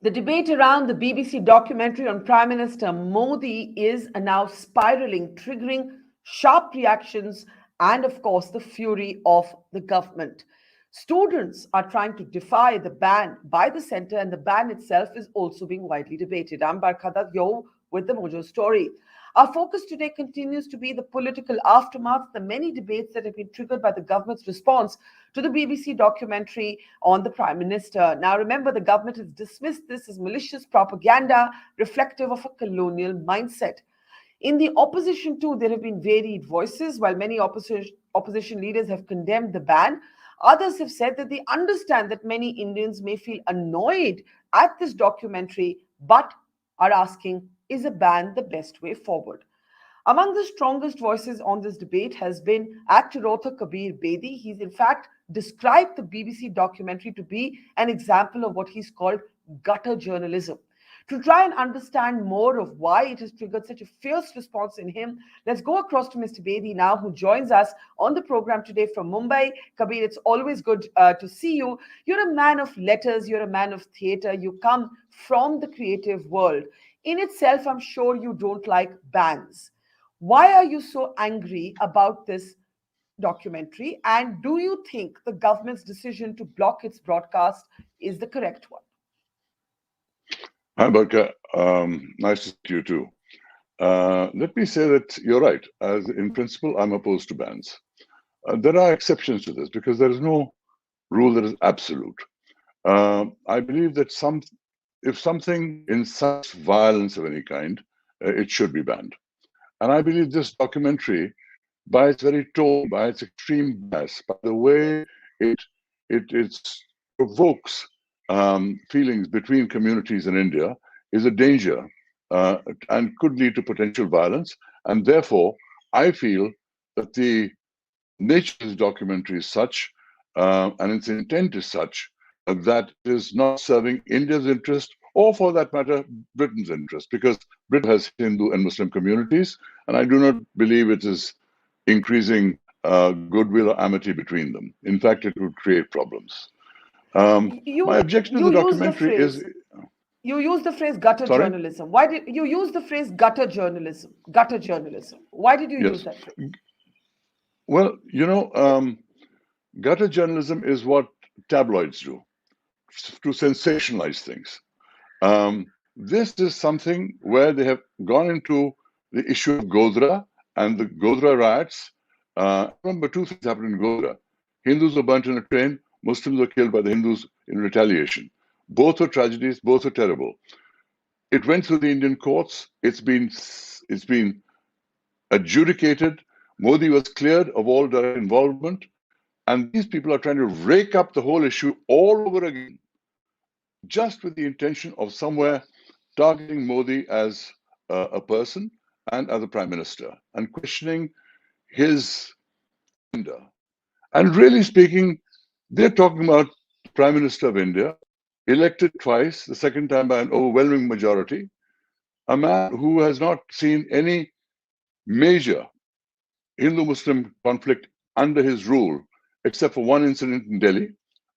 The debate around the BBC documentary on Prime Minister Modi is now spiraling, triggering sharp reactions and, of course, the fury of the government. Students are trying to defy the ban by the centre, and the ban itself is also being widely debated. I'm Barkha Dutt, with the Mojo story. Our focus today continues to be the political aftermath, the many debates that have been triggered by the government's response to the BBC documentary on the Prime Minister. Now, remember, the government has dismissed this as malicious propaganda reflective of a colonial mindset. In the opposition, too, there have been varied voices. While many opposition leaders have condemned the ban, others have said that they understand that many Indians may feel annoyed at this documentary, but are asking, is a ban the best way forward? Among the strongest voices on this debate has been actor author Kabir Bedi. He's in fact described the BBC documentary to be an example of what he's called gutter journalism. To try and understand more of why it has triggered such a fierce response in him, let's go across to Mr. Bedi now, who joins us on the program today from Mumbai. Kabir, it's always good to see you. You're a man of letters, you're a man of theatre, you come from the creative world. In itself, I'm sure you don't like bans. Why are you so angry about this documentary? And do you think the government's decision to block its broadcast is the correct one? Hi, Barkha. Nice to see you too. Let me say that you're right. As in principle, I'm opposed to bans. There are exceptions to this because there is no rule that is absolute. I believe that if something incites violence of any kind, it should be banned. And I believe this documentary, by its very tone, by its extreme bias, by the way it provokes feelings between communities in India, is a danger and could lead to potential violence. And therefore, I feel that the nature of this documentary is such, and its intent is such, that it is not serving India's interest, or for that matter, Britain's interest, because Britain has Hindu and Muslim communities, and I do not believe it is increasing goodwill or amity between them. In fact, it would create problems. My objection to the documentary is... You use the phrase gutter journalism. Why did you use the phrase gutter journalism? Gutter journalism. Why did you use that phrase? Well, gutter journalism is what tabloids do, to sensationalize things. This is something where they have gone into the issue of Godhra and the Godhra riots. Remember, two things happened in Godhra. Hindus were burnt in a train, Muslims were killed by the Hindus in retaliation. Both were tragedies, both were terrible. It went through the Indian courts. It's been adjudicated. Modi was cleared of all direct involvement. And these people are trying to rake up the whole issue all over again, just with the intention of somewhere targeting Modi as a person and as a prime minister and questioning his agenda. And really speaking, they're talking about the Prime Minister of India, elected twice, the second time by an overwhelming majority, a man who has not seen any major Hindu-Muslim conflict under his rule, except for one incident in Delhi,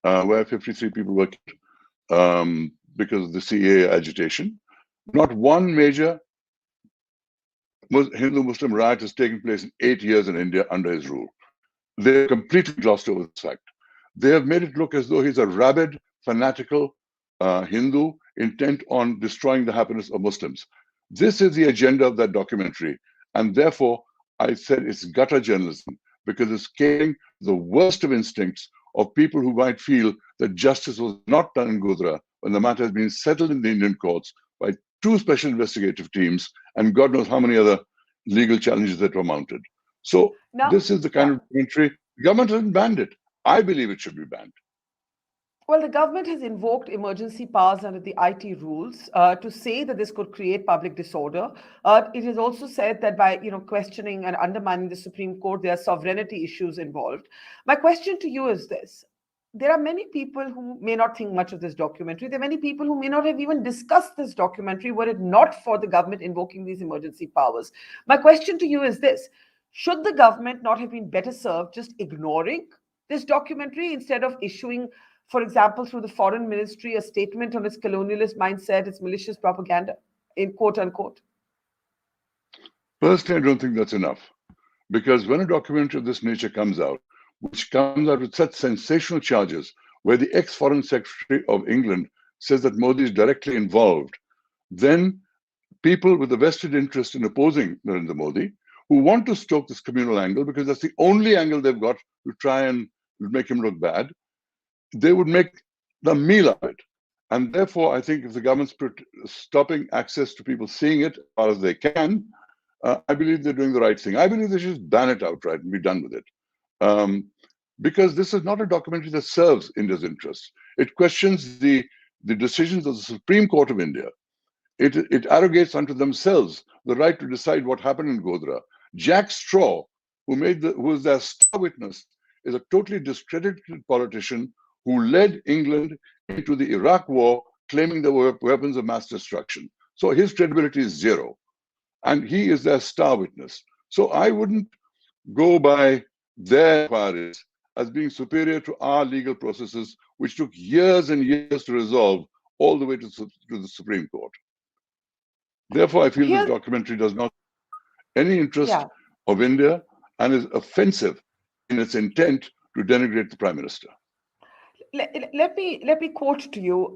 where 53 people were killed because of the CAA agitation. Not one major Hindu-Muslim riot has taken place in 8 years in India under his rule. They've completely glossed over this fact. They have made it look as though he's a rabid, fanatical Hindu intent on destroying the happiness of Muslims. This is the agenda of that documentary. And therefore, I said it's gutter journalism because it's scaling the worst of instincts of people who might feel that justice was not done in Godhra when the matter has been settled in the Indian courts by two special investigative teams and God knows how many other legal challenges that were mounted. So this is the kind of documentary. The government hasn't banned it. I believe it should be banned. Well, the government has invoked emergency powers under the IT rules to say that this could create public disorder. It is also said that by questioning and undermining the Supreme Court, there are sovereignty issues involved. My question to you is this. There are many people who may not think much of this documentary. There are many people who may not have even discussed this documentary were it not for the government invoking these emergency powers. My question to you is this. Should the government not have been better served just ignoring this documentary instead of issuing for example, through the foreign ministry, a statement on its colonialist mindset, its malicious propaganda, in quote unquote? Personally, I don't think that's enough. Because when a documentary of this nature comes out, which comes out with such sensational charges, where the ex-Foreign Secretary of England says that Modi is directly involved, then people with a vested interest in opposing Narendra Modi, who want to stoke this communal angle, because that's the only angle they've got to try and make him look bad, they would make the meal of it. And therefore, I think if the government's stopping access to people seeing it as far as they can, I believe they're doing the right thing. I believe they should just ban it outright and be done with it. Because this is not a documentary that serves India's interests. It questions the decisions of the Supreme Court of India. It arrogates unto themselves the right to decide what happened in Godhra. Jack Straw, who was their star witness, is a totally discredited politician who led England into the Iraq war, claiming there were weapons of mass destruction. So his credibility is zero. And he is their star witness. So I wouldn't go by their inquiries as being superior to our legal processes, which took years and years to resolve all the way to the Supreme Court. Therefore, I feel this documentary does not have any interest of India and is offensive in its intent to denigrate the Prime Minister. Let me quote to you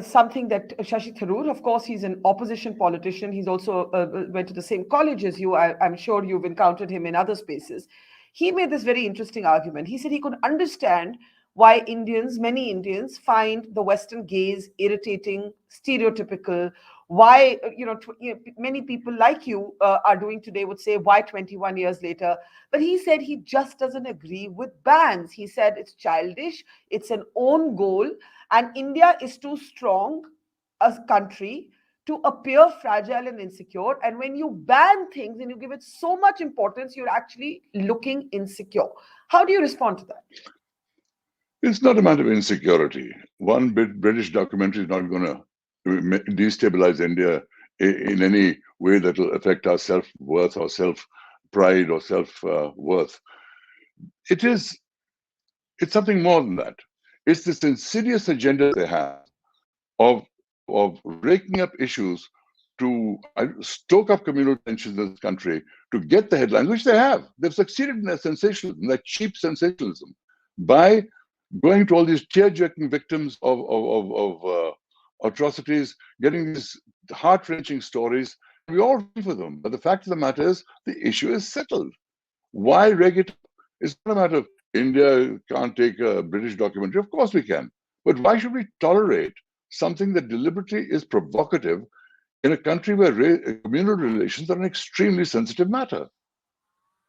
something that Shashi Tharoor, of course, he's an opposition politician. He's also went to the same college as you. I'm sure you've encountered him in other spaces. He made this very interesting argument. He said he could understand why many Indians, find the Western gaze irritating, stereotypical. Why, many people like you are doing today would say, why 21 years later? But he said he just doesn't agree with bans. He said it's childish, it's an own goal, and India is too strong a country to appear fragile and insecure. And when you ban things and you give it so much importance, you're actually looking insecure. How do you respond to that? It's not a matter of insecurity. One British documentary is not going to destabilize India in any way that will affect our self-worth or self-pride or self-worth. It's something more than that. It's this insidious agenda they have of raking up issues to stoke up communal tensions in this country, to get the headlines, which they have. They've succeeded in their sensationalism, their cheap sensationalism, by going to all these tear-jerking victims of atrocities, getting these heart-wrenching stories. We all feel for them. But the fact of the matter is, the issue is settled. Why reg it? It's not a matter of India can't take a British documentary. Of course we can. But why should we tolerate something that deliberately is provocative in a country where communal relations are an extremely sensitive matter?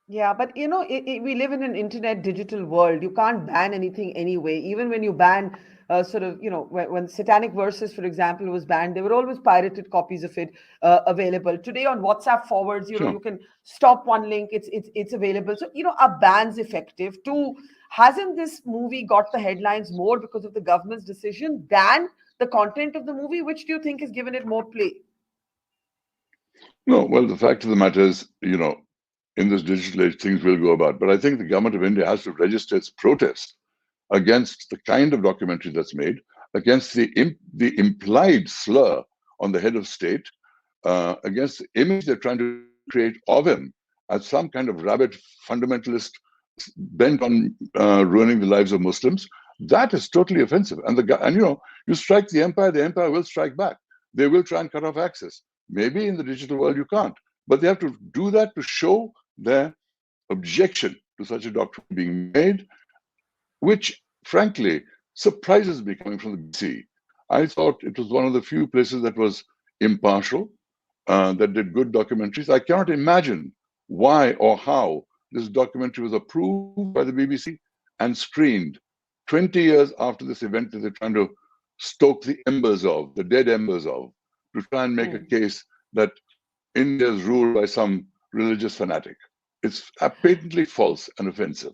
Yeah, but we live in an internet digital world. You can't ban anything anyway. Even when you ban when Satanic Verses, for example, was banned, there were always pirated copies of it available. Today on WhatsApp forwards, Sure. you can stop one link, it's available. So, are bans effective? Too, hasn't this movie got the headlines more because of the government's decision than the content of the movie? Which do you think has given it more play? No, well, the fact of the matter is, in this digital age, things will go about. But I think the government of India has to register its protest against the kind of documentary that's made, against the implied slur on the head of state, against the image they're trying to create of him as some kind of rabid fundamentalist bent on ruining the lives of Muslims. That is totally offensive. And you strike the empire will strike back. They will try and cut off access. Maybe in the digital world you can't, but they have to do that to show their objection to such a documentary being made, which frankly surprises me coming from the BBC. I thought it was one of the few places that was impartial, that did good documentaries. I cannot imagine why or how this documentary was approved by the BBC and screened 20 years after this event that they're trying to stoke the dead embers of, to try and make a case that India is ruled by some religious fanatic. It's patently false and offensive.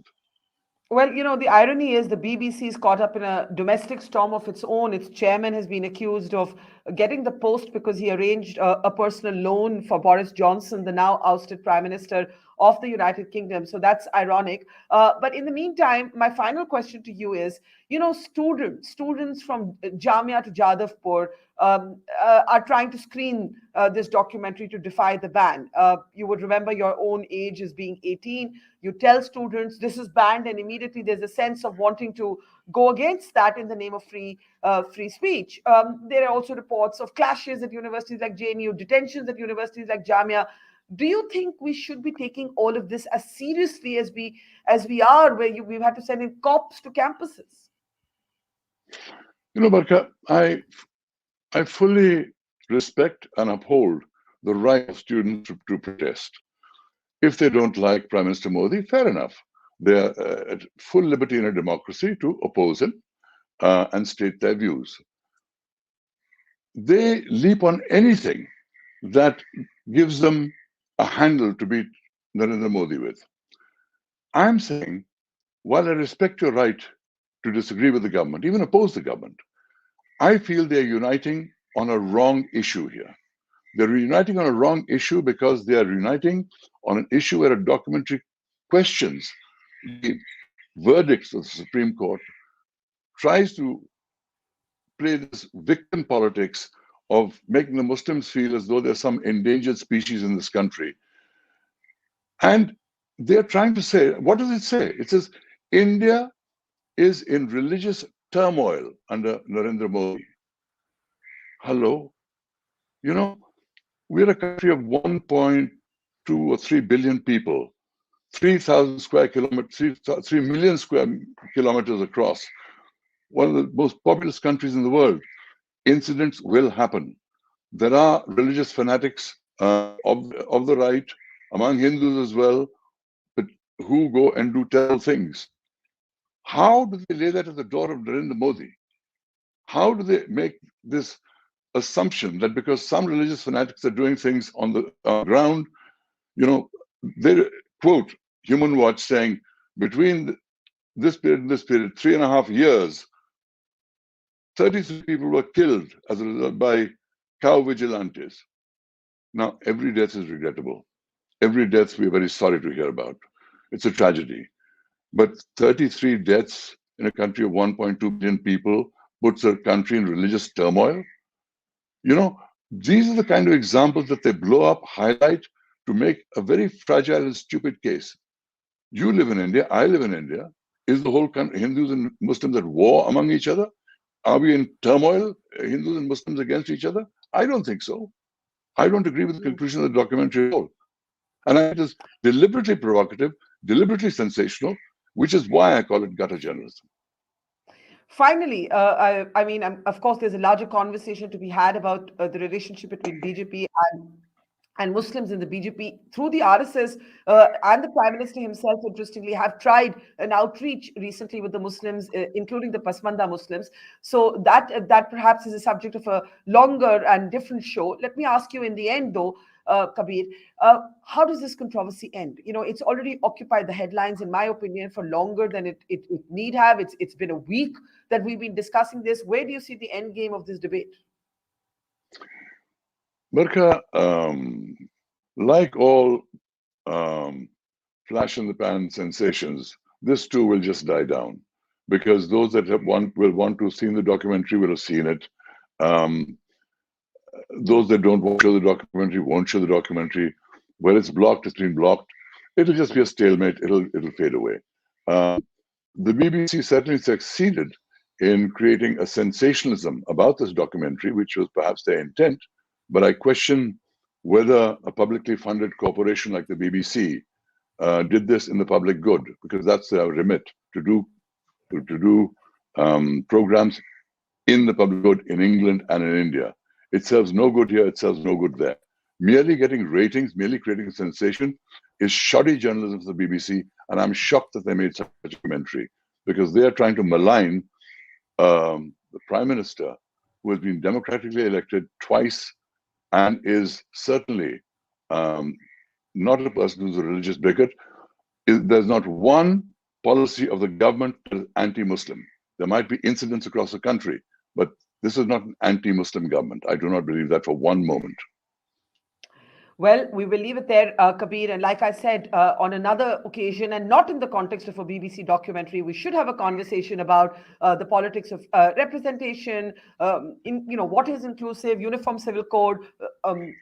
Well, the irony is the BBC is caught up in a domestic storm of its own. Its chairman has been accused of getting the post because he arranged a personal loan for Boris Johnson, the now ousted Prime Minister of the United Kingdom. So that's ironic. But in the meantime, my final question to you is, students from Jamia to Jadavpur are trying to screen this documentary to defy the ban. You would remember your own age as being 18. You tell students this is banned, and immediately there's a sense of wanting to go against that in the name of free speech. There are also reports of clashes at universities like JNU, detentions at universities like Jamia. Do you think we should be taking all of this as seriously as we are, where we've had to send in cops to campuses? Barkha, I fully respect and uphold the right of students to protest. If they don't like Prime Minister Modi, fair enough. They are at full liberty in a democracy to oppose him and state their views. They leap on anything that gives them a handle to beat Narendra Modi with. I'm saying, while I respect your right to disagree with the government, even oppose the government, I feel they're uniting on a wrong issue here. They're uniting on a wrong issue because they are uniting on an issue where a documentary questions the verdicts of the Supreme Court, tries to play this victim politics of making the Muslims feel as though there's some endangered species in this country. And they're trying to say, what does it say? It says, India is in religious turmoil under Narendra Modi. Hello? We're a country of 1.2 or 3 billion people, 3,000 square kilometers, 3 million square kilometers across, one of the most populous countries in the world. Incidents will happen. There are religious fanatics of the right, among Hindus as well, but who go and do terrible things. How do they lay that at the door of Narendra Modi? How do they make this assumption that because some religious fanatics are doing things on the ground, they quote Human Watch saying between this period and this period, 3.5 years, 33 people were killed as a result by cow vigilantes. Now, every death is regrettable. Every death we're very sorry to hear about. It's a tragedy. But 33 deaths in a country of 1.2 billion people puts a country in religious turmoil. These are the kind of examples that they blow up, highlight to make a very fragile and stupid case. You live in India, I live in India. Is the whole country, Hindus and Muslims, at war among each other? Are we in turmoil, Hindus and Muslims against each other? I don't think so. I don't agree with the conclusion of the documentary at all. And it is deliberately provocative, deliberately sensational, which is why I call it gutter journalism. Finally, I mean, of course, there's a larger conversation to be had about the relationship between BJP and Muslims in the BJP through the RSS, and the Prime Minister himself, interestingly, have tried an outreach recently with the Muslims, including the Pasmanda Muslims. So that perhaps is a subject of a longer and different show. Let me ask you in the end, though, Kabir, how does this controversy end? It's already occupied the headlines, in my opinion, for longer than it need have. It's been a week that we've been discussing this. Where do you see the end game of this debate? Barkha, like all flash in the pan sensations, this too will just die down because those that will want to have seen the documentary will have seen it. Those that don't want to show the documentary won't show the documentary. Where it's blocked, it's been blocked. It'll just be a stalemate. It'll fade away. The BBC certainly succeeded in creating a sensationalism about this documentary, which was perhaps their intent. But I question whether a publicly funded corporation like the BBC did this in the public good, because that's their remit to do programs in the public good in England and in India. It serves no good here. It serves no good there. Merely getting ratings, merely creating a sensation is shoddy journalism for the BBC, and I'm shocked that they made such a documentary because they are trying to malign the Prime Minister, who has been democratically elected twice and is certainly not a person who's a religious bigot. There's not one policy of the government that is anti-Muslim. There might be incidents across the country, but This is not an anti-Muslim government. I do not believe that for one moment. Well, we will leave it there, Kabir. And like I said, on another occasion, and not in the context of a BBC documentary, we should have a conversation about the politics of representation, what is inclusive, uniform civil code,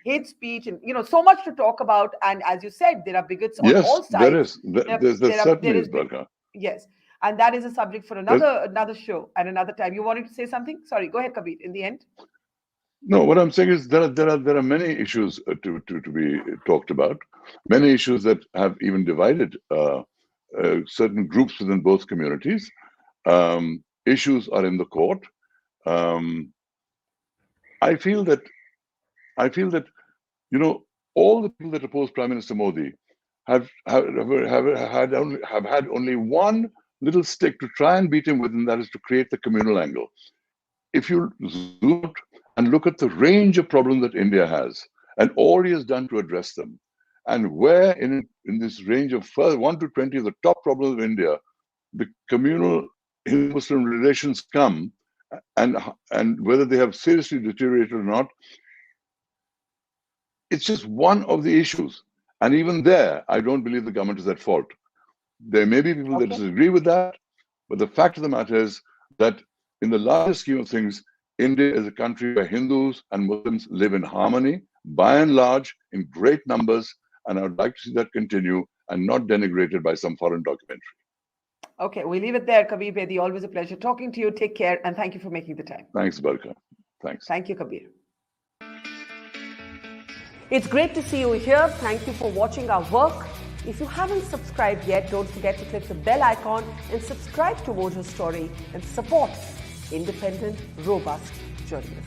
hate speech, and so much to talk about. And as you said, there are bigots on Yes, all sides. there certainly is, Barkha. Yes, and that is a subject for another show at another time. You wanted to say something? Sorry, go ahead, Kabir. In the end. No, what I'm saying is there are many issues to be talked about, many issues that have even divided certain groups within both communities. Issues are in the court. I feel that all the people that oppose Prime Minister Modi have had only one little stick to try and beat him with, and that is to create the communal angle. If you zoom out and look at the range of problems that India has and all he has done to address them, and where in this range of 1 to 20 of the top problems of India, the communal Hindu-Muslim relations come, and whether they have seriously deteriorated or not, it's just one of the issues. And even there, I don't believe the government is at fault. There may be people that disagree with that, but the fact of the matter is that in the larger scheme of things, India is a country where Hindus and Muslims live in harmony, by and large, in great numbers, and I would like to see that continue and not denigrated by some foreign documentary. Okay, we leave it there, Kabir Bedi. Always a pleasure talking to you. Take care, and thank you for making the time. Thanks, Barkha. Thanks. Thank you, Kabir. It's great to see you here. Thank you for watching our work. If you haven't subscribed yet, don't forget to click the bell icon and subscribe to Mojo Story and support independent, robust journalism.